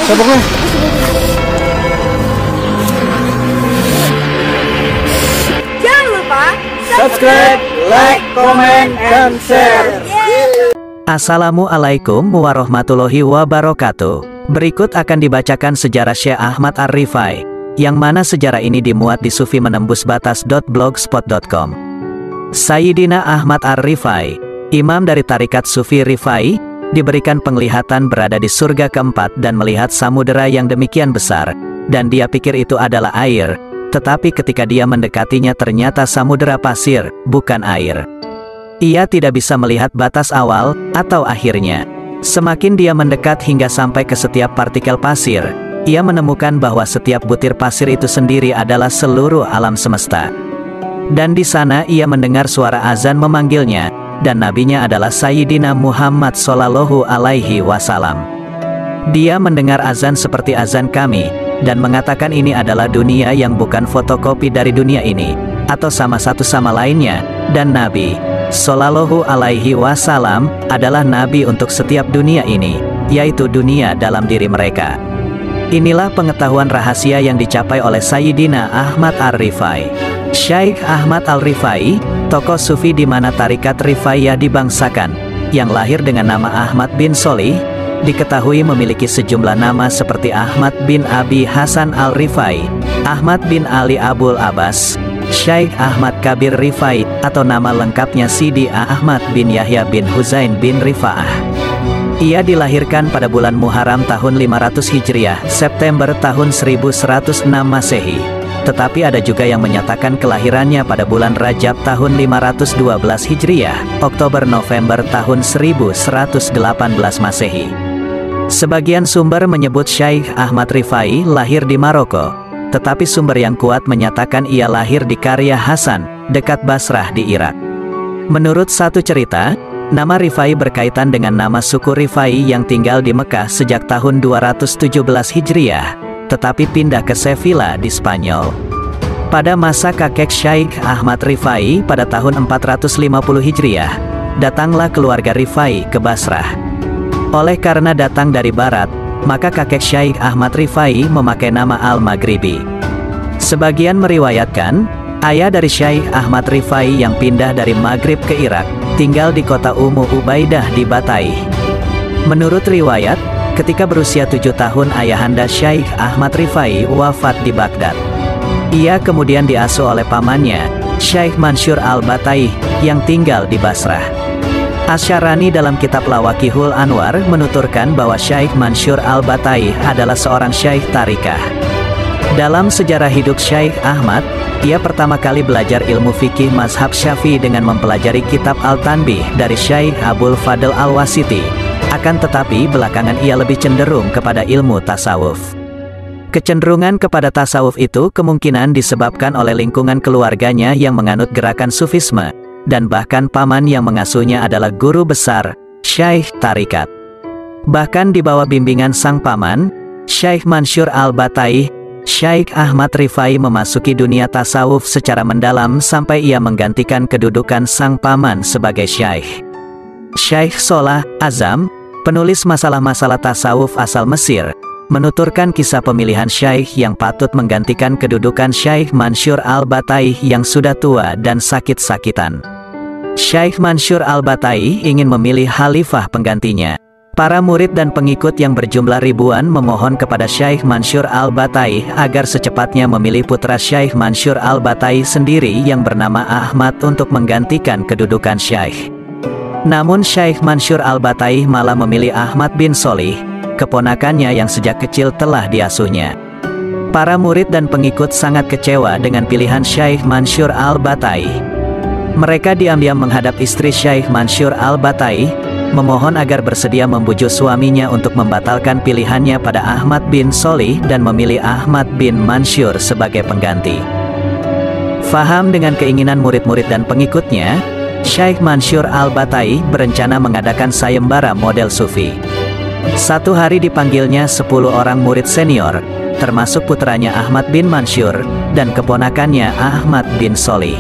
Taboknya. Jangan lupa Subscribe, like, comment, and share. Assalamualaikum warahmatullahi wabarakatuh. Berikut akan dibacakan sejarah Syekh Ahmad Ar-Rifai, yang mana sejarah ini dimuat di sufimenembusbatas.blogspot.com. Sayyidina Ahmad Ar-Rifai, imam dari Tarikat Sufi Rifai, diberikan penglihatan berada di surga keempat dan melihat samudera yang demikian besar, dan dia pikir itu adalah air, tetapi ketika dia mendekatinya ternyata samudera pasir, bukan air. Ia tidak bisa melihat batas awal atau akhirnya. Semakin dia mendekat hingga sampai ke setiap partikel pasir, ia menemukan bahwa setiap butir pasir itu sendiri adalah seluruh alam semesta. Dan di sana ia mendengar suara azan memanggilnya, dan nabinya adalah Sayyidina Muhammad Sallallahu Alaihi Wasallam. Dia mendengar azan seperti azan kami, dan mengatakan ini adalah dunia yang bukan fotokopi dari dunia ini, atau sama satu sama lainnya, dan Nabi Sallallahu Alaihi Wasallam adalah Nabi untuk setiap dunia ini, yaitu dunia dalam diri mereka. Inilah pengetahuan rahasia yang dicapai oleh Sayyidina Ahmad Ar-Rifai. Syekh Ahmad Al-Rifai, tokoh sufi di mana tarikat Rifaiyah dibangsakan, yang lahir dengan nama Ahmad bin Solih, diketahui memiliki sejumlah nama seperti Ahmad bin Abi Hasan Al-Rifai, Ahmad bin Ali Abul Abbas, Syekh Ahmad Kabir Rifai, atau nama lengkapnya Sidi Ahmad bin Yahya bin Huzain bin Rifa'ah. Ia dilahirkan pada bulan Muharram tahun 500 Hijriah, September tahun 1106 Masehi. Tetapi ada juga yang menyatakan kelahirannya pada bulan Rajab tahun 512 Hijriah, Oktober-November tahun 1118 Masehi. Sebagian sumber menyebut Syekh Ahmad Rifai lahir di Maroko, tetapi sumber yang kuat menyatakan ia lahir di Qarya Hasan, dekat Basrah di Irak. Menurut satu cerita, nama Rifai berkaitan dengan nama suku Rifai yang tinggal di Mekah sejak tahun 217 Hijriah, tetapi pindah ke Sevilla di Spanyol. Pada masa kakek Syekh Ahmad Rifai pada tahun 450 Hijriah, datanglah keluarga Rifai ke Basrah. Oleh karena datang dari barat, maka kakek Syekh Ahmad Rifai memakai nama Al-Maghribi. Sebagian meriwayatkan, ayah dari Syekh Ahmad Rifai yang pindah dari Maghrib ke Irak, tinggal di kota Ummu Ubaidah di Bataih. Menurut riwayat, ketika berusia 7 tahun ayahanda Syekh Ahmad Rifai wafat di Baghdad. Ia kemudian diasuh oleh pamannya, Syekh Mansur Al-Bataih, yang tinggal di Basrah. Asy'arani dalam kitab Lawaqihul Anwar menuturkan bahwa Syekh Mansur Al-Bataih adalah seorang syekh tarikah. Dalam sejarah hidup Syekh Ahmad, ia pertama kali belajar ilmu fikih mazhab Syafi'i dengan mempelajari kitab Al-Tanbih dari Syekh Abul Fadl Al-Wasiti. Akan tetapi belakangan ia lebih cenderung kepada ilmu tasawuf. Kecenderungan kepada tasawuf itu kemungkinan disebabkan oleh lingkungan keluarganya yang menganut gerakan sufisme, dan bahkan paman yang mengasuhnya adalah guru besar, syekh tarikat. Bahkan di bawah bimbingan sang paman, Syekh Mansur Al-Bataih, Syekh Ahmad Rifai memasuki dunia tasawuf secara mendalam sampai ia menggantikan kedudukan sang paman sebagai syekh. Syekh Solah Azam, penulis masalah-masalah tasawuf asal Mesir, menuturkan kisah pemilihan syekh yang patut menggantikan kedudukan Syekh Mansur Al-Bataih yang sudah tua dan sakit-sakitan. Syekh Mansur Al-Bataih ingin memilih khalifah penggantinya. Para murid dan pengikut yang berjumlah ribuan memohon kepada Syekh Mansur Al-Bataih agar secepatnya memilih putra Syekh Mansur Al-Bataih sendiri yang bernama Ahmad untuk menggantikan kedudukan syekh. Namun Syekh Mansur Al-Bataih malah memilih Ahmad bin Solih, keponakannya yang sejak kecil telah diasuhnya. Para murid dan pengikut sangat kecewa dengan pilihan Syekh Mansur Al-Bataih. Mereka diam-diam menghadap istri Syekh Mansur Al-Bataih, memohon agar bersedia membujuk suaminya untuk membatalkan pilihannya pada Ahmad bin Solih dan memilih Ahmad bin Mansur sebagai pengganti. Faham dengan keinginan murid-murid dan pengikutnya, Syekh Mansur Al-Bataih berencana mengadakan sayembara model sufi. Satu hari dipanggilnya 10 orang murid senior, termasuk putranya Ahmad bin Mansur, dan keponakannya Ahmad bin Solih.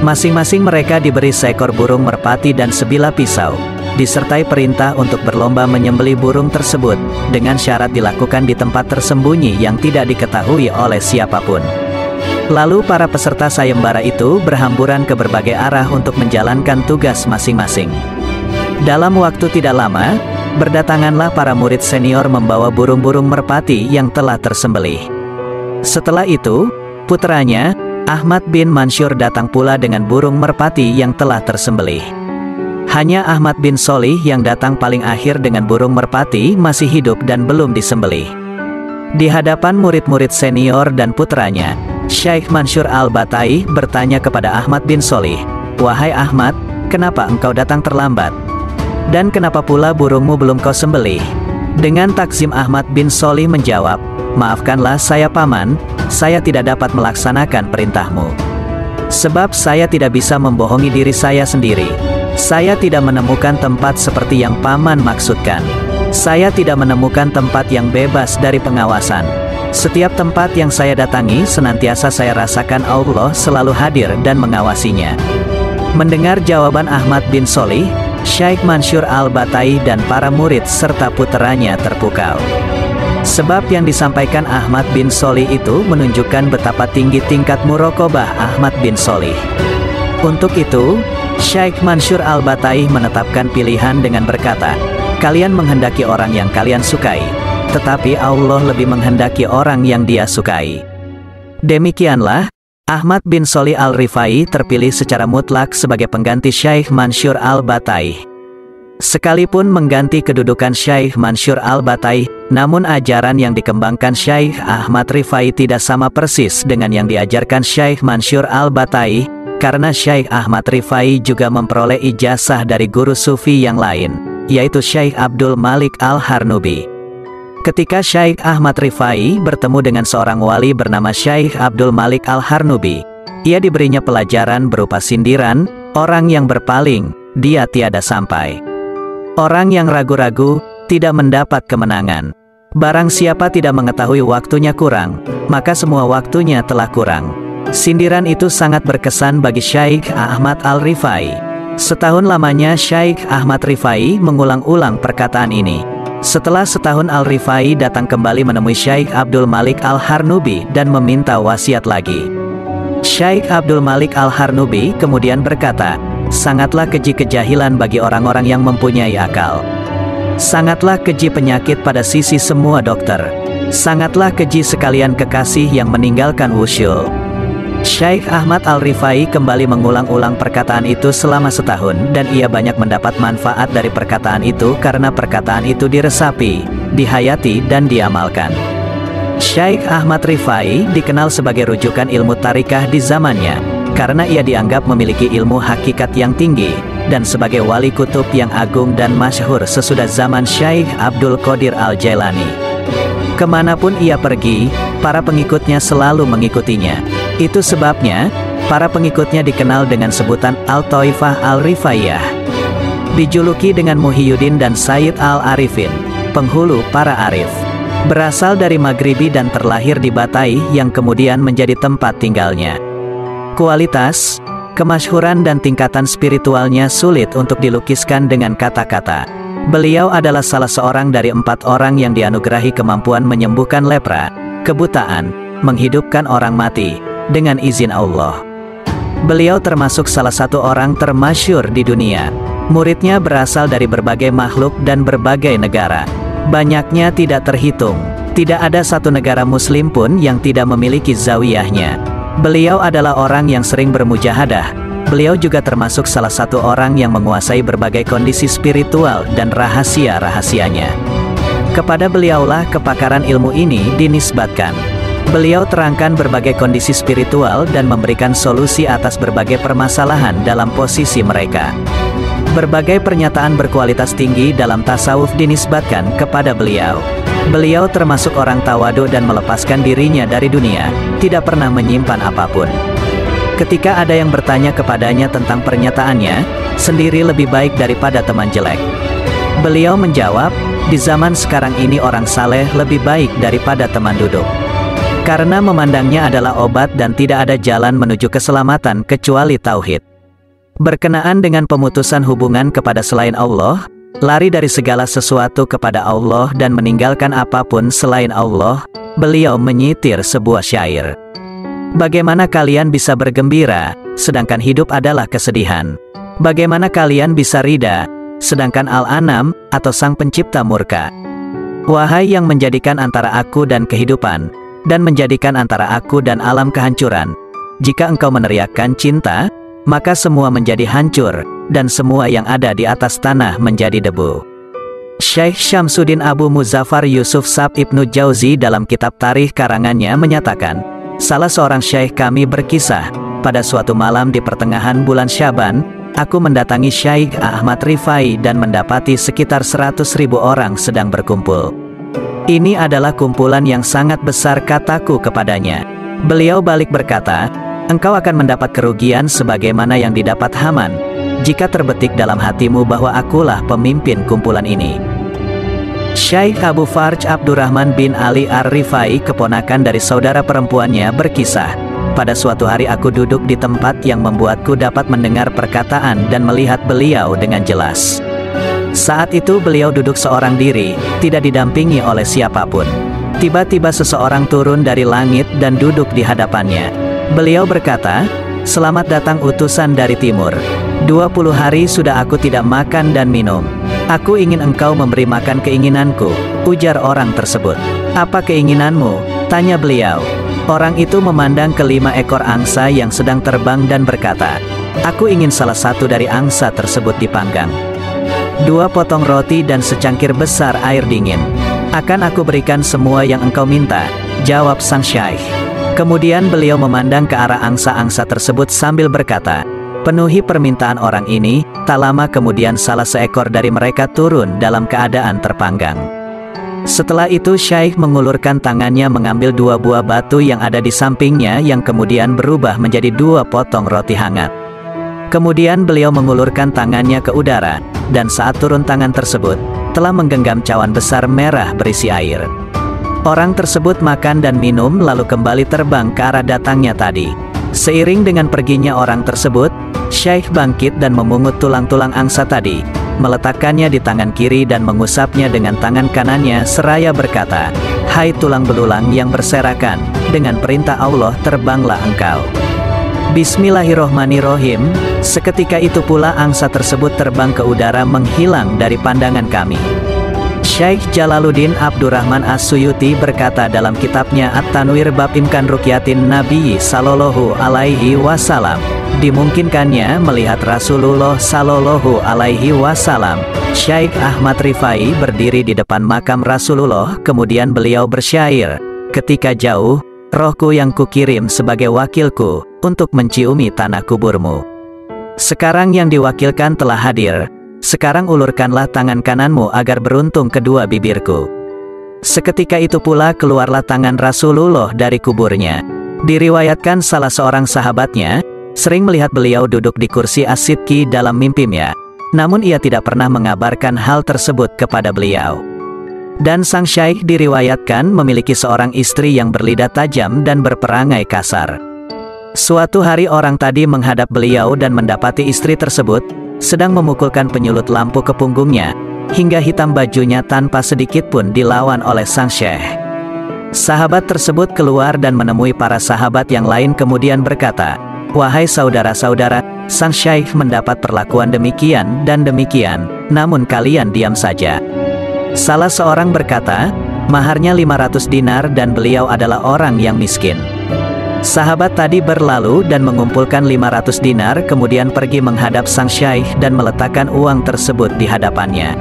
Masing-masing mereka diberi seekor burung merpati dan sebilah pisau. disertai perintah untuk berlomba menyembelih burung tersebut, dengan syarat dilakukan di tempat tersembunyi yang tidak diketahui oleh siapapun. Lalu para peserta sayembara itu berhamburan ke berbagai arah untuk menjalankan tugas masing-masing. Dalam waktu tidak lama, berdatanganlah para murid senior membawa burung-burung merpati yang telah tersembelih. Setelah itu, putranya, Ahmad bin Mansur datang pula dengan burung merpati yang telah tersembelih. Hanya Ahmad bin Sholih yang datang paling akhir dengan burung merpati masih hidup dan belum disembelih. Di hadapan murid-murid senior dan putranya, Syekh Mansur al-Batai bertanya kepada Ahmad bin Sholih, "Wahai Ahmad, kenapa engkau datang terlambat? Dan kenapa pula burungmu belum kau sembelih?" Dengan takzim Ahmad bin Sholih menjawab, "Maafkanlah saya paman, saya tidak dapat melaksanakan perintahmu. Sebab saya tidak bisa membohongi diri saya sendiri. Saya tidak menemukan tempat seperti yang paman maksudkan. Saya tidak menemukan tempat yang bebas dari pengawasan. Setiap tempat yang saya datangi senantiasa saya rasakan Allah selalu hadir dan mengawasinya." Mendengar jawaban Ahmad bin Sholih, Syekh Mansur al-Batai dan para murid serta puteranya terpukau. Sebab yang disampaikan Ahmad bin Sholih itu menunjukkan betapa tinggi tingkat muraqabah Ahmad bin Sholih. Untuk itu, Syekh Mansur al-Batai menetapkan pilihan dengan berkata, "Kalian menghendaki orang yang kalian sukai, tetapi Allah lebih menghendaki orang yang Dia sukai." Demikianlah, Ahmad bin Sholih al-Rifai terpilih secara mutlak sebagai pengganti Syekh Mansur al-Batai. Sekalipun mengganti kedudukan Syekh Mansur al-Batai, namun ajaran yang dikembangkan Syekh Ahmad Rifai tidak sama persis dengan yang diajarkan Syekh Mansur al-Batai, karena Syekh Ahmad Rifai juga memperoleh ijazah dari guru sufi yang lain, yaitu Syekh Abdul Malik al-Harnubi. Ketika Syekh Ahmad Rifai bertemu dengan seorang wali bernama Syekh Abdul Malik al-Harnubi, ia diberinya pelajaran berupa sindiran, "Orang yang berpaling, dia tiada sampai. Orang yang ragu-ragu, tidak mendapat kemenangan. Barang siapa tidak mengetahui waktunya kurang, maka semua waktunya telah kurang." Sindiran itu sangat berkesan bagi Syekh Ahmad al-Rifai. Setahun lamanya Syekh Ahmad Rifai mengulang-ulang perkataan ini. Setelah setahun al-Rifai datang kembali menemui Syekh Abdul Malik al-Harnubi dan meminta wasiat lagi. Syekh Abdul Malik al-Harnubi kemudian berkata, "Sangatlah keji kejahilan bagi orang-orang yang mempunyai akal. Sangatlah keji penyakit pada sisi semua dokter. Sangatlah keji sekalian kekasih yang meninggalkan wusyul." Syekh Ahmad al-Rifai kembali mengulang-ulang perkataan itu selama setahun dan ia banyak mendapat manfaat dari perkataan itu karena perkataan itu diresapi, dihayati dan diamalkan. Syekh Ahmad Rifai dikenal sebagai rujukan ilmu tarikah di zamannya, karena ia dianggap memiliki ilmu hakikat yang tinggi, dan sebagai wali kutub yang agung dan masyhur sesudah zaman Syekh Abdul Qadir al-Jailani. Kemanapun ia pergi, para pengikutnya selalu mengikutinya. Itu sebabnya, para pengikutnya dikenal dengan sebutan Al-Taifah Al-Rifaiyah. Dijuluki dengan Muhyiddin dan Sayyid Al-Arifin, penghulu para arif. Berasal dari Maghribi dan terlahir di Batai yang kemudian menjadi tempat tinggalnya. Kualitas, kemasyhuran dan tingkatan spiritualnya sulit untuk dilukiskan dengan kata-kata. Beliau adalah salah seorang dari 4 orang yang dianugerahi kemampuan menyembuhkan lepra, kebutaan, menghidupkan orang mati, dengan izin Allah. Beliau termasuk salah satu orang termasyhur di dunia. Muridnya berasal dari berbagai makhluk dan berbagai negara. Banyaknya tidak terhitung. Tidak ada satu negara muslim pun yang tidak memiliki zawiyahnya. Beliau adalah orang yang sering bermujahadah. Beliau juga termasuk salah satu orang yang menguasai berbagai kondisi spiritual dan rahasia-rahasianya. Kepada beliaulah kepakaran ilmu ini dinisbatkan. Beliau terangkan berbagai kondisi spiritual dan memberikan solusi atas berbagai permasalahan dalam posisi mereka. Berbagai pernyataan berkualitas tinggi dalam tasawuf dinisbatkan kepada beliau. Beliau termasuk orang tawadhu dan melepaskan dirinya dari dunia, tidak pernah menyimpan apapun. Ketika ada yang bertanya kepadanya tentang pernyataannya, sendiri lebih baik daripada teman jelek. Beliau menjawab, "Di zaman sekarang ini orang saleh lebih baik daripada teman duduk." Karena memandangnya adalah obat dan tidak ada jalan menuju keselamatan kecuali tauhid. Berkenaan dengan pemutusan hubungan kepada selain Allah, lari dari segala sesuatu kepada Allah dan meninggalkan apapun selain Allah, beliau menyitir sebuah syair. Bagaimana kalian bisa bergembira, sedangkan hidup adalah kesedihan? Bagaimana kalian bisa rida, sedangkan Al-An'am atau Sang Pencipta murka? Wahai yang menjadikan antara aku dan kehidupan, dan menjadikan antara aku dan alam kehancuran, jika engkau meneriakkan cinta, maka semua menjadi hancur, dan semua yang ada di atas tanah menjadi debu. Syekh Syamsuddin Abu Muzaffar Yusuf Sab Ibnu Jauzi dalam kitab tarikh karangannya menyatakan, salah seorang syekh kami berkisah, pada suatu malam di pertengahan bulan Syaban, aku mendatangi Syekh Ahmad Rifai dan mendapati sekitar 100.000 orang sedang berkumpul. Ini adalah kumpulan yang sangat besar, kataku kepadanya. Beliau balik berkata, engkau akan mendapat kerugian sebagaimana yang didapat Haman, jika terbetik dalam hatimu bahwa akulah pemimpin kumpulan ini. Syekh Abu Farj Abdurrahman bin Ali Ar-Rifai, keponakan dari saudara perempuannya, berkisah, pada suatu hari aku duduk di tempat yang membuatku dapat mendengar perkataan dan melihat beliau dengan jelas. Saat itu beliau duduk seorang diri, tidak didampingi oleh siapapun. Tiba-tiba seseorang turun dari langit dan duduk di hadapannya. Beliau berkata, selamat datang utusan dari timur. 20 hari sudah aku tidak makan dan minum. Aku ingin engkau memberi makan keinginanku, ujar orang tersebut. Apa keinginanmu? Tanya beliau. Orang itu memandang ke 5 ekor angsa yang sedang terbang dan berkata, aku ingin salah satu dari angsa tersebut dipanggang. 2 potong roti dan secangkir besar air dingin. Akan aku berikan semua yang engkau minta, jawab sang syekh. Kemudian beliau memandang ke arah angsa-angsa tersebut sambil berkata, penuhi permintaan orang ini. Tak lama kemudian salah seekor dari mereka turun dalam keadaan terpanggang. Setelah itu syekh mengulurkan tangannya mengambil 2 buah batu yang ada di sampingnya yang kemudian berubah menjadi 2 potong roti hangat. Kemudian beliau mengulurkan tangannya ke udara, dan saat turun tangan tersebut, telah menggenggam cawan besar merah berisi air. Orang tersebut makan dan minum lalu kembali terbang ke arah datangnya tadi. Seiring dengan perginya orang tersebut, syekh bangkit dan memungut tulang-tulang angsa tadi, meletakkannya di tangan kiri dan mengusapnya dengan tangan kanannya seraya berkata, hai tulang belulang yang berserakan, dengan perintah Allah terbanglah engkau. Bismillahirrohmanirrohim. Seketika itu pula angsa tersebut terbang ke udara menghilang dari pandangan kami. Syekh Jalaluddin Abdurrahman As-Suyuti berkata dalam kitabnya At-Tanwir bab imkan rukyatin Nabi Sallallahu Alaihi Wasallam, dimungkinkannya melihat Rasulullah Sallallahu Alaihi Wasallam. Syekh Ahmad Rifai berdiri di depan makam Rasulullah, kemudian beliau bersyair, ketika jauh, rohku yang kukirim sebagai wakilku, untuk menciumi tanah kuburmu. Sekarang yang diwakilkan telah hadir. Sekarang ulurkanlah tangan kananmu agar beruntung kedua bibirku. Seketika itu pula keluarlah tangan Rasulullah dari kuburnya. Diriwayatkan salah seorang sahabatnya, sering melihat beliau duduk di kursi as-sidqi dalam mimpinya. Namun ia tidak pernah mengabarkan hal tersebut kepada beliau. Dan sang syekh diriwayatkan memiliki seorang istri yang berlidah tajam dan berperangai kasar. Suatu hari orang tadi menghadap beliau dan mendapati istri tersebut sedang memukulkan penyulut lampu ke punggungnya, hingga hitam bajunya tanpa sedikit pun dilawan oleh sang syekh. Sahabat tersebut keluar dan menemui para sahabat yang lain kemudian berkata, wahai saudara-saudara, sang syekh mendapat perlakuan demikian dan demikian, namun kalian diam saja. Salah seorang berkata, maharnya 500 dinar dan beliau adalah orang yang miskin. Sahabat tadi berlalu dan mengumpulkan 500 dinar kemudian pergi menghadap sang syekh dan meletakkan uang tersebut di hadapannya.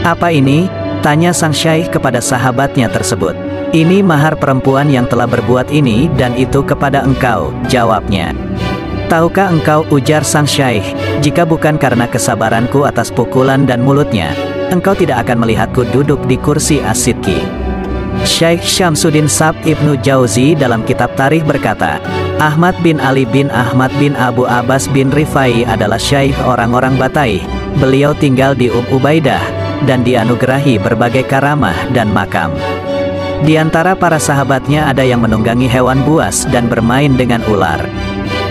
Apa ini? Tanya sang syekh kepada sahabatnya tersebut. Ini mahar perempuan yang telah berbuat ini dan itu kepada engkau, jawabnya. Tahukah engkau, ujar sang syekh, jika bukan karena kesabaranku atas pukulan dan mulutnya, engkau tidak akan melihatku duduk di kursi as-sidqi. Syekh Syamsuddin Sab Ibnu Jauzi dalam kitab tarikh berkata, Ahmad bin Ali bin Ahmad bin Abu Abbas bin Rifai adalah syekh orang-orang Bataih. Beliau tinggal di Ubaidah dan dianugerahi berbagai karamah dan makam. Di antara para sahabatnya ada yang menunggangi hewan buas dan bermain dengan ular.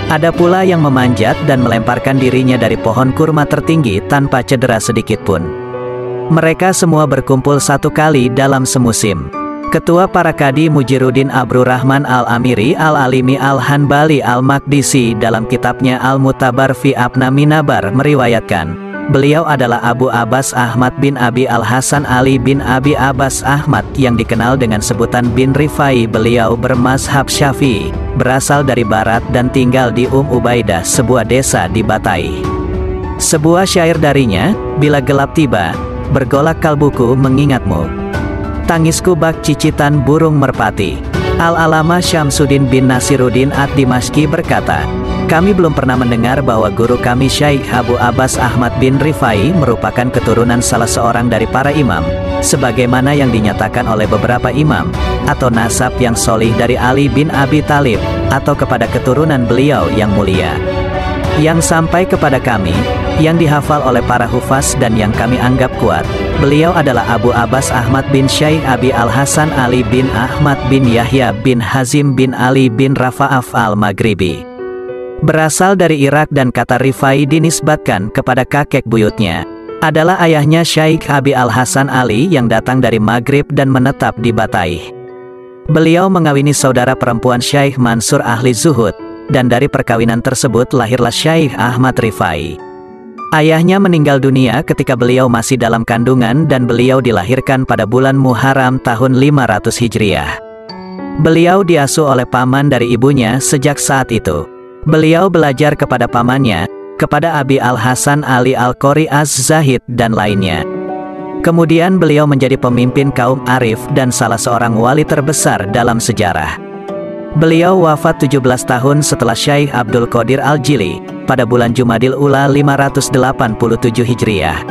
Ada pula yang memanjat dan melemparkan dirinya dari pohon kurma tertinggi tanpa cedera sedikit pun. Mereka semua berkumpul satu kali dalam semusim. Ketua para Kadi Mujiruddin Abdurrahman Al-Amiri Al-Alimi Al-Hanbali Al-Maqdisi dalam kitabnya Al-Mutabar fi Abna Minabar meriwayatkan, beliau adalah Abu Abbas Ahmad bin Abi Al-Hasan Ali bin Abi Abbas Ahmad yang dikenal dengan sebutan bin Rifai. Beliau bermazhab Syafi'i, berasal dari barat dan tinggal di Ubaidah, sebuah desa di Batai. Sebuah syair darinya, bila gelap tiba, bergolak kalbuku mengingatmu. Tangisku bak cicitan burung merpati. Al-Alama Syamsuddin bin Nasiruddin Ad-Dimashqi berkata, kami belum pernah mendengar bahwa guru kami Syekh Abu Abbas Ahmad bin Rifai merupakan keturunan salah seorang dari para imam, sebagaimana yang dinyatakan oleh beberapa imam, atau nasab yang solih dari Ali bin Abi Thalib, atau kepada keturunan beliau yang mulia. Yang sampai kepada kami, yang dihafal oleh para hufaz dan yang kami anggap kuat, beliau adalah Abu Abbas Ahmad bin Syekh Abi Al-Hasan Ali bin Ahmad bin Yahya bin Hazim bin Ali bin Rafa'af al-Maghribi. Berasal dari Irak dan kata Rifai dinisbatkan kepada kakek buyutnya. Adalah ayahnya Syekh Abi Al-Hasan Ali yang datang dari Maghrib dan menetap di Batai. Beliau mengawini saudara perempuan Syekh Mansur ahli zuhud, dan dari perkawinan tersebut lahirlah Syekh Ahmad Rifai. Ayahnya meninggal dunia ketika beliau masih dalam kandungan dan beliau dilahirkan pada bulan Muharram tahun 500 Hijriah. Beliau diasuh oleh paman dari ibunya sejak saat itu. Beliau belajar kepada pamannya, kepada Abi Al-Hasan Ali Al-Qori Az-Zahid dan lainnya. Kemudian beliau menjadi pemimpin kaum Arif dan salah seorang wali terbesar dalam sejarah. Beliau wafat 17 tahun setelah Syekh Abdul Qadir Al-Jili, pada bulan Jumadil Ula 587 Hijriah.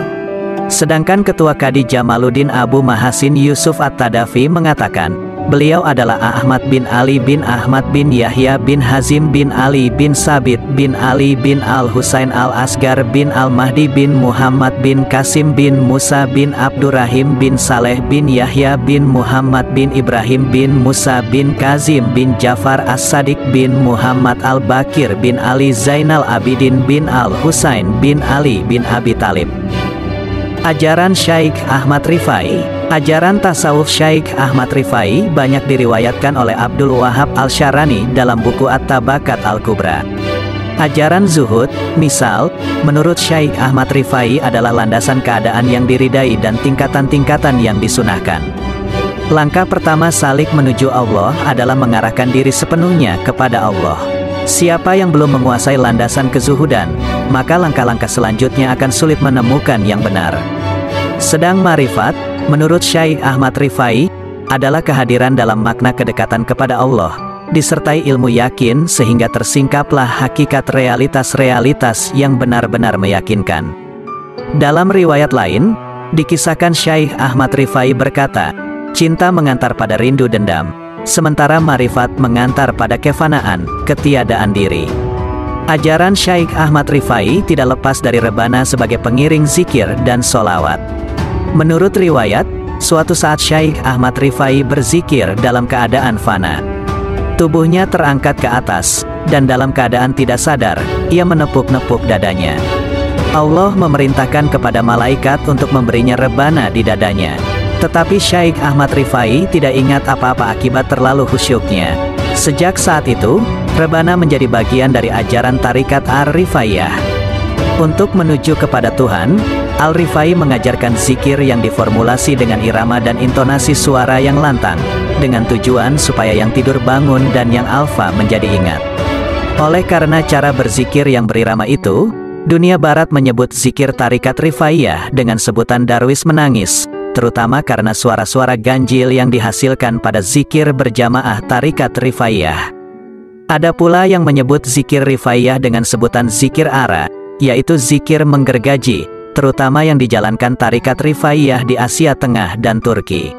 Sedangkan Ketua Kadi Jamaluddin Abu Mahasin Yusuf At-Tadafi mengatakan, beliau adalah Ahmad bin Ali bin Ahmad bin Yahya bin Hazim bin Ali bin Sabit bin Ali bin Al-Husain Al-Asgar bin Al-Mahdi bin Muhammad bin Qasim bin Musa bin Abdurrahim bin Saleh bin Yahya bin Muhammad bin Ibrahim bin Musa bin Kazim bin Jafar As-Sadiq bin Muhammad Al-Bakir bin Ali Zainal Abidin bin Al-Husain bin Ali bin Abi Talib. Ajaran Syekh Ahmad Rifai. Ajaran tasawuf Syekh Ahmad Rifai banyak diriwayatkan oleh Abdul Wahab Al-Syarani dalam buku At-Tabakat Al-Kubra. Ajaran zuhud, misal, menurut Syekh Ahmad Rifai adalah landasan keadaan yang diridai dan tingkatan-tingkatan yang disunahkan. Langkah pertama salik menuju Allah adalah mengarahkan diri sepenuhnya kepada Allah. Siapa yang belum menguasai landasan kezuhudan, maka langkah-langkah selanjutnya akan sulit menemukan yang benar. Sedang marifat, menurut Syekh Ahmad Rifai, adalah kehadiran dalam makna kedekatan kepada Allah, disertai ilmu yakin sehingga tersingkaplah hakikat realitas-realitas yang benar-benar meyakinkan. Dalam riwayat lain, dikisahkan Syekh Ahmad Rifai berkata, cinta mengantar pada rindu dendam, sementara marifat mengantar pada kefanaan, ketiadaan diri. Ajaran Syekh Ahmad Rifai tidak lepas dari rebana sebagai pengiring zikir dan solawat. Menurut riwayat, suatu saat Syekh Ahmad Rifai berzikir dalam keadaan fana. Tubuhnya terangkat ke atas, dan dalam keadaan tidak sadar, ia menepuk-nepuk dadanya. Allah memerintahkan kepada malaikat untuk memberinya rebana di dadanya. Tetapi Syekh Ahmad Rifai tidak ingat apa-apa akibat terlalu khusyuknya. Sejak saat itu, rebana menjadi bagian dari ajaran tarikat Ar-Rifaiyah. Untuk menuju kepada Tuhan, Al-Rifai mengajarkan zikir yang diformulasi dengan irama dan intonasi suara yang lantang, dengan tujuan supaya yang tidur bangun dan yang alfa menjadi ingat. Oleh karena cara berzikir yang berirama itu, dunia barat menyebut zikir tarikat Rifaiyah dengan sebutan darwis menangis, terutama karena suara-suara ganjil yang dihasilkan pada zikir berjamaah tarikat Rifaiyah. Ada pula yang menyebut zikir Rifaiyah dengan sebutan zikir ara, yaitu zikir menggergaji, terutama yang dijalankan tarikat Rifaiyah di Asia Tengah dan Turki.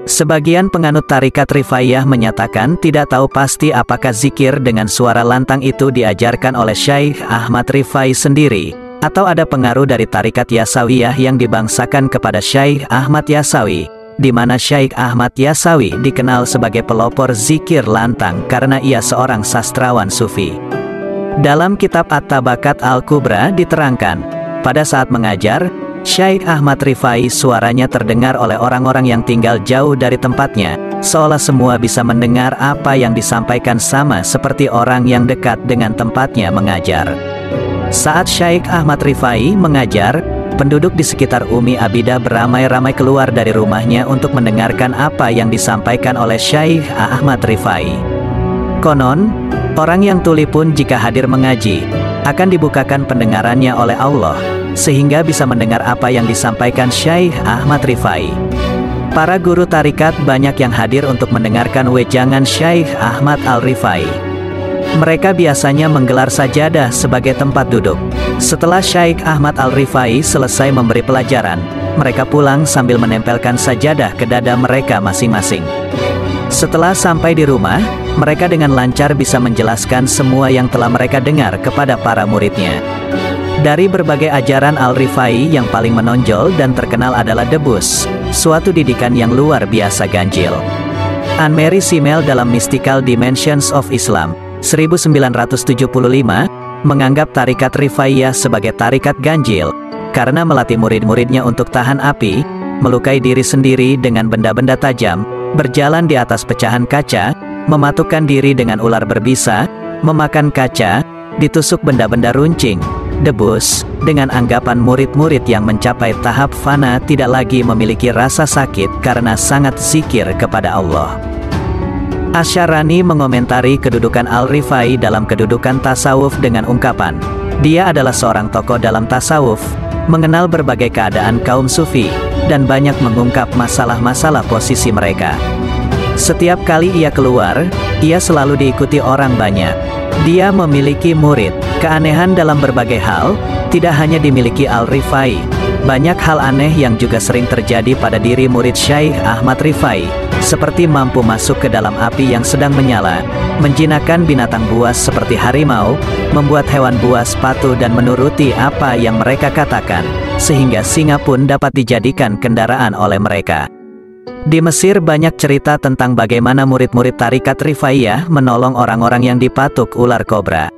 Sebagian penganut tarikat Rifaiyah menyatakan tidak tahu pasti apakah zikir dengan suara lantang itu diajarkan oleh Syekh Ahmad Rifai sendiri, atau ada pengaruh dari tarikat Yasawiyah yang dibangsakan kepada Syekh Ahmad Yasawi, di mana Syekh Ahmad Yasawi dikenal sebagai pelopor zikir lantang karena ia seorang sastrawan sufi. Dalam kitab At-Tabaqat Al-Kubra diterangkan, pada saat mengajar, Syekh Ahmad Rifai suaranya terdengar oleh orang-orang yang tinggal jauh dari tempatnya, seolah semua bisa mendengar apa yang disampaikan sama seperti orang yang dekat dengan tempatnya mengajar. Saat Syekh Ahmad Rifai mengajar, penduduk di sekitar Umi Abidah beramai-ramai keluar dari rumahnya untuk mendengarkan apa yang disampaikan oleh Syekh Ahmad Rifai. Konon, orang yang tuli pun jika hadir mengaji, akan dibukakan pendengarannya oleh Allah, sehingga bisa mendengar apa yang disampaikan Syekh Ahmad Rifai. Para guru tarikat banyak yang hadir untuk mendengarkan wejangan Syekh Ahmad Al-Rifai. Mereka biasanya menggelar sajadah sebagai tempat duduk. Setelah Syekh Ahmad Al-Rifai selesai memberi pelajaran, mereka pulang sambil menempelkan sajadah ke dada mereka masing-masing. Setelah sampai di rumah, mereka dengan lancar bisa menjelaskan semua yang telah mereka dengar kepada para muridnya. Dari berbagai ajaran Al-Rifai yang paling menonjol dan terkenal adalah Debus, suatu didikan yang luar biasa ganjil. Anne-Marie Simmel dalam Mystical Dimensions of Islam, 1975, menganggap tarikat Rifaiyah sebagai tarikat ganjil, karena melatih murid-muridnya untuk tahan api, melukai diri sendiri dengan benda-benda tajam, berjalan di atas pecahan kaca, mematukkan diri dengan ular berbisa, memakan kaca, ditusuk benda-benda runcing. Debus, dengan anggapan murid-murid yang mencapai tahap fana tidak lagi memiliki rasa sakit karena sangat zikir kepada Allah. Asy'arani mengomentari kedudukan Al-Rifai dalam kedudukan tasawuf dengan ungkapan, dia adalah seorang tokoh dalam tasawuf, mengenal berbagai keadaan kaum sufi, dan banyak mengungkap masalah-masalah posisi mereka. Setiap kali ia keluar, ia selalu diikuti orang banyak. Dia memiliki murid. Keanehan dalam berbagai hal, tidak hanya dimiliki Al-Rifai. Banyak hal aneh yang juga sering terjadi pada diri murid Syekh Ahmad Rifai, seperti mampu masuk ke dalam api yang sedang menyala, menjinakkan binatang buas seperti harimau, membuat hewan buas patuh dan menuruti apa yang mereka katakan, sehingga singa pun dapat dijadikan kendaraan oleh mereka. Di Mesir banyak cerita tentang bagaimana murid-murid tarikat Rifaiyah menolong orang-orang yang dipatuk ular kobra.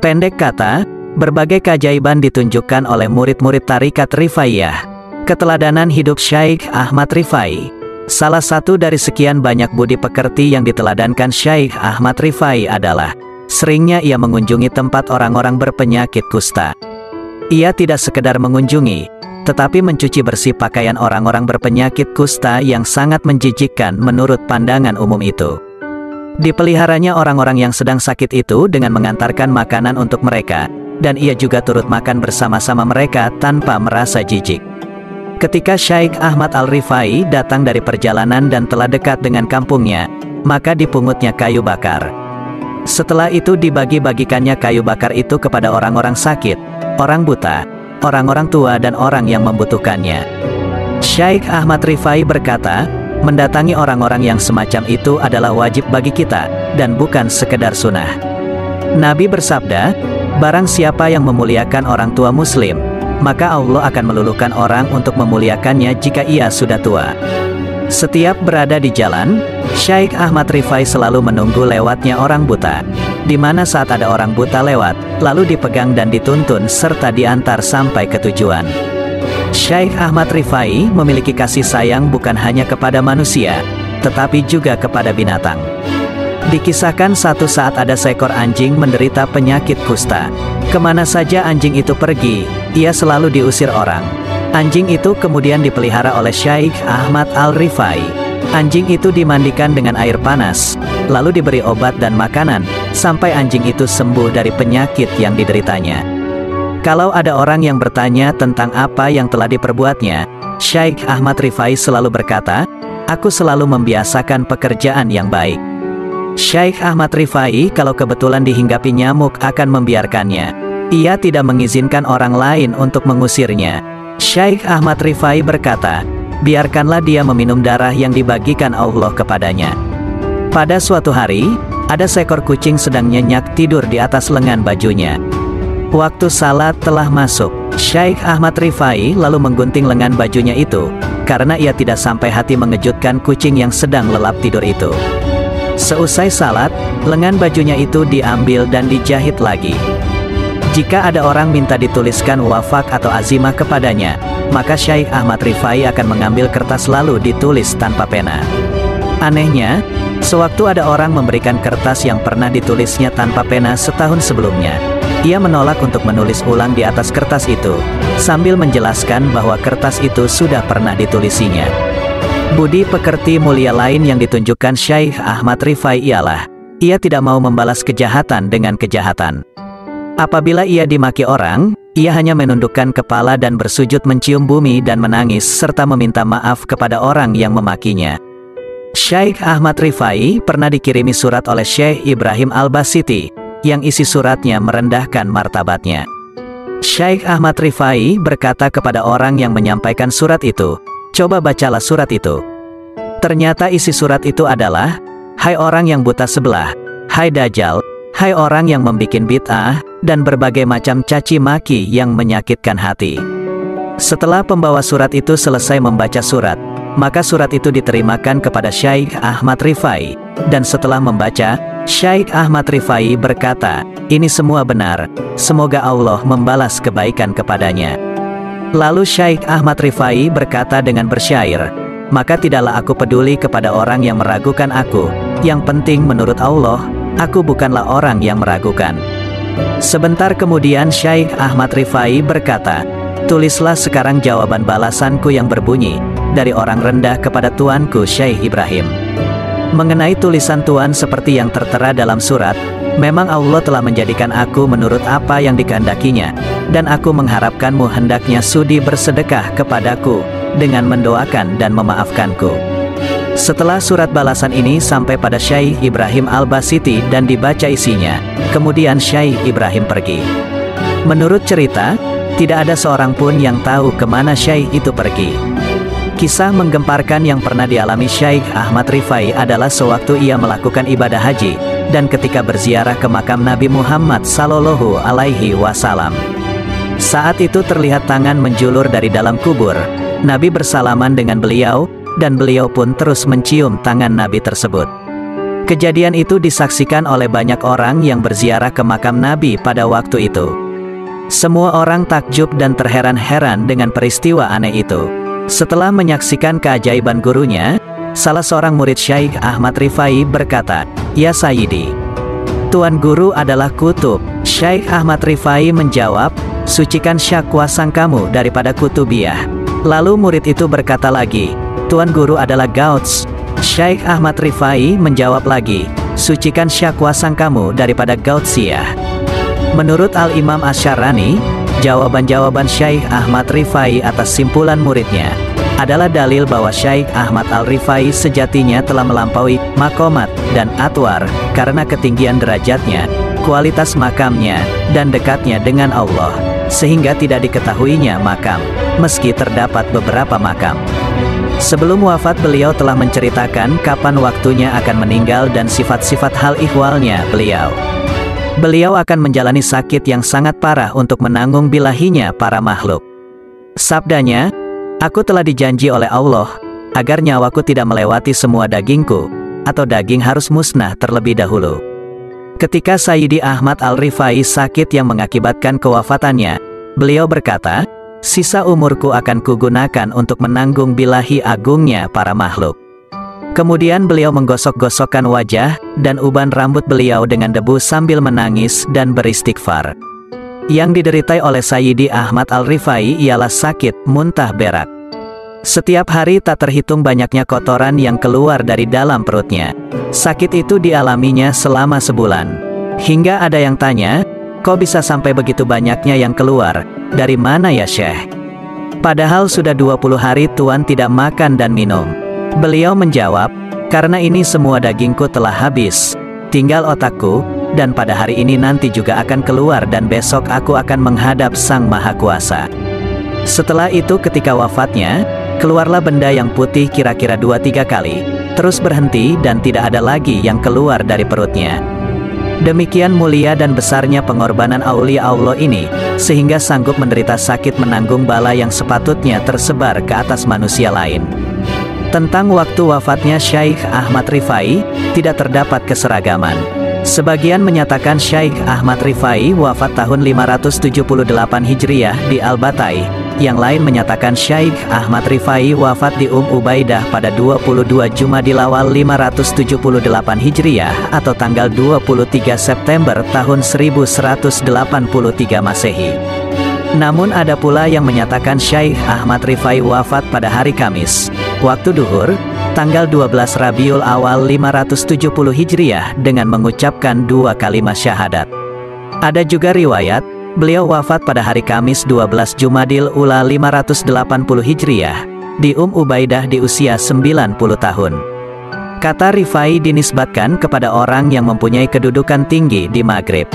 Pendek kata, berbagai keajaiban ditunjukkan oleh murid-murid tarikat Rifaiyah. Keteladanan hidup Syekh Ahmad Rifai. Salah satu dari sekian banyak budi pekerti yang diteladankan Syekh Ahmad Rifai adalah, seringnya ia mengunjungi tempat orang-orang berpenyakit kusta. Ia tidak sekedar mengunjungi, tetapi mencuci bersih pakaian orang-orang berpenyakit kusta yang sangat menjijikkan menurut pandangan umum itu. Dipeliharanya orang-orang yang sedang sakit itu dengan mengantarkan makanan untuk mereka, dan ia juga turut makan bersama-sama mereka tanpa merasa jijik. Ketika Syekh Ahmad Al-Rifai datang dari perjalanan dan telah dekat dengan kampungnya, maka dipungutnya kayu bakar. Setelah itu dibagi-bagikannya kayu bakar itu kepada orang-orang sakit, orang buta, orang-orang tua dan orang yang membutuhkannya. Syekh Ahmad Rifai berkata, mendatangi orang-orang yang semacam itu adalah wajib bagi kita, dan bukan sekedar sunnah. Nabi bersabda, barang siapa yang memuliakan orang tua muslim, maka Allah akan meluluhkan orang untuk memuliakannya jika ia sudah tua. Setiap berada di jalan, Syekh Ahmad Rifai selalu menunggu lewatnya orang buta, di mana saat ada orang buta lewat, lalu dipegang dan dituntun serta diantar sampai ke tujuan. Syekh Ahmad Rifai memiliki kasih sayang bukan hanya kepada manusia, tetapi juga kepada binatang. Dikisahkan satu saat ada seekor anjing menderita penyakit kusta. Kemana saja anjing itu pergi, ia selalu diusir orang. Anjing itu kemudian dipelihara oleh Syekh Ahmad Al-Rifai. Anjing itu dimandikan dengan air panas, lalu diberi obat dan makanan, sampai anjing itu sembuh dari penyakit yang dideritanya. Kalau ada orang yang bertanya tentang apa yang telah diperbuatnya, Syekh Ahmad Rifai selalu berkata, aku selalu membiasakan pekerjaan yang baik. Syekh Ahmad Rifai kalau kebetulan dihinggapi nyamuk akan membiarkannya. Ia tidak mengizinkan orang lain untuk mengusirnya. Syekh Ahmad Rifai berkata, biarkanlah dia meminum darah yang dibagikan Allah kepadanya. Pada suatu hari, ada seekor kucing sedang nyenyak tidur di atas lengan bajunya. Waktu salat telah masuk. Syekh Ahmad Rifai lalu menggunting lengan bajunya itu, karena ia tidak sampai hati mengejutkan kucing yang sedang lelap tidur itu. Seusai salat, lengan bajunya itu diambil dan dijahit lagi. Jika ada orang minta dituliskan wafak atau azimah kepadanya, maka Syekh Ahmad Rifai akan mengambil kertas lalu ditulis tanpa pena. Anehnya, sewaktu ada orang memberikan kertas yang pernah ditulisnya tanpa pena setahun sebelumnya, ia menolak untuk menulis ulang di atas kertas itu, sambil menjelaskan bahwa kertas itu sudah pernah ditulisinya. Budi pekerti mulia lain yang ditunjukkan Syekh Ahmad Rifai ialah, ia tidak mau membalas kejahatan dengan kejahatan. Apabila ia dimaki orang, ia hanya menundukkan kepala dan bersujud mencium bumi dan menangis serta meminta maaf kepada orang yang memakinya. Syekh Ahmad Rifai pernah dikirimi surat oleh Syekh Ibrahim Al-Basiti, yang isi suratnya merendahkan martabatnya. Syekh Ahmad Rifai berkata kepada orang yang menyampaikan surat itu, "Coba bacalah surat itu." Ternyata isi surat itu adalah, "Hai orang yang buta sebelah, hai Dajjal, hai orang yang membikin bid'ah, dan berbagai macam caci maki yang menyakitkan hati." Setelah pembawa surat itu selesai membaca surat, maka surat itu diterimakan kepada Syekh Ahmad Rifai, dan setelah membaca, Syekh Ahmad Rifai berkata, "Ini semua benar, semoga Allah membalas kebaikan kepadanya." Lalu Syekh Ahmad Rifai berkata dengan bersyair, "Maka tidaklah aku peduli kepada orang yang meragukan aku, yang penting menurut Allah, aku bukanlah orang yang meragukan." Sebentar kemudian Syekh Ahmad Rifai berkata, "Tulislah sekarang jawaban balasanku yang berbunyi, dari orang rendah kepada tuanku Syekh Ibrahim. Mengenai tulisan tuan seperti yang tertera dalam surat, memang Allah telah menjadikan aku menurut apa yang dikehendakinya, dan aku mengharapkanmu hendaknya sudi bersedekah kepadaku, dengan mendoakan dan memaafkanku." Setelah surat balasan ini sampai pada Syekh Ibrahim Al-Basiti dan dibaca isinya, kemudian Syekh Ibrahim pergi. Menurut cerita, tidak ada seorang pun yang tahu kemana Syekh itu pergi. Kisah menggemparkan yang pernah dialami Syekh Ahmad Rifai adalah sewaktu ia melakukan ibadah haji, dan ketika berziarah ke makam Nabi Muhammad Sallallahu Alaihi Wasallam. Saat itu terlihat tangan menjulur dari dalam kubur. Nabi bersalaman dengan beliau, dan beliau pun terus mencium tangan Nabi tersebut. Kejadian itu disaksikan oleh banyak orang yang berziarah ke makam Nabi pada waktu itu. Semua orang takjub dan terheran-heran dengan peristiwa aneh itu. Setelah menyaksikan keajaiban gurunya, salah seorang murid Syekh Ahmad Rifai berkata, "Ya Sayyidi, Tuan Guru adalah kutub." Syekh Ahmad Rifai menjawab, "Sucikan syakwa sang kamu daripada kutubiyah." Lalu murid itu berkata lagi, "Tuan Guru adalah Gauts." Syekh Ahmad Rifai menjawab lagi, "Sucikan syakwa sang kamu daripada Gautsiyah." Menurut Al-Imam Asy'arani, jawaban-jawaban Syekh Ahmad Rifai atas simpulan muridnya adalah dalil bahwa Syekh Ahmad Al-Rifai sejatinya telah melampaui makomat dan atwar karena ketinggian derajatnya, kualitas makamnya, dan dekatnya dengan Allah, sehingga tidak diketahuinya makam, meski terdapat beberapa makam. Sebelum wafat beliau telah menceritakan kapan waktunya akan meninggal dan sifat-sifat hal ihwalnya beliau. Beliau akan menjalani sakit yang sangat parah untuk menanggung bilahinya para makhluk. Sabdanya, "Aku telah dijanji oleh Allah, agar nyawaku tidak melewati semua dagingku, atau daging harus musnah terlebih dahulu." Ketika Sayyidi Ahmad Al-Rifai sakit yang mengakibatkan kewafatannya, beliau berkata, "Sisa umurku akan kugunakan untuk menanggung bilahi agungnya para makhluk." Kemudian beliau menggosok-gosokkan wajah dan uban rambut beliau dengan debu sambil menangis dan beristighfar. Yang dideritai oleh Sayyidi Ahmad Al-Rifai ialah sakit muntah berak. Setiap hari tak terhitung banyaknya kotoran yang keluar dari dalam perutnya. Sakit itu dialaminya selama sebulan. Hingga ada yang tanya, "Kok bisa sampai begitu banyaknya yang keluar? Dari mana ya Syekh?" Padahal sudah 20 hari Tuan tidak makan dan minum. Beliau menjawab, "Karena ini semua dagingku telah habis, tinggal otakku, dan pada hari ini nanti juga akan keluar dan besok aku akan menghadap Sang Maha Kuasa." Setelah itu ketika wafatnya, keluarlah benda yang putih kira-kira 2-3 kali, terus berhenti dan tidak ada lagi yang keluar dari perutnya. Demikian mulia dan besarnya pengorbanan aulia Allah ini, sehingga sanggup menderita sakit menanggung bala yang sepatutnya tersebar ke atas manusia lain. Tentang waktu wafatnya Syekh Ahmad Rifai, tidak terdapat keseragaman. Sebagian menyatakan Syekh Ahmad Rifai wafat tahun 578 Hijriah di Al-Batai, yang lain menyatakan Syekh Ahmad Rifai wafat di Ubaidah pada 22 Jumadil Awal 578 Hijriah atau tanggal 23 September tahun 1183 Masehi. Namun ada pula yang menyatakan Syekh Ahmad Rifai wafat pada hari Kamis, waktu duhur, tanggal 12 Rabiul Awal 570 Hijriah dengan mengucapkan 2 kalimat syahadat. Ada juga riwayat, beliau wafat pada hari Kamis 12 Jumadil Ula 580 Hijriah, di Ubaidah di usia 90 tahun. Kata Rifai dinisbatkan kepada orang yang mempunyai kedudukan tinggi di Maghrib.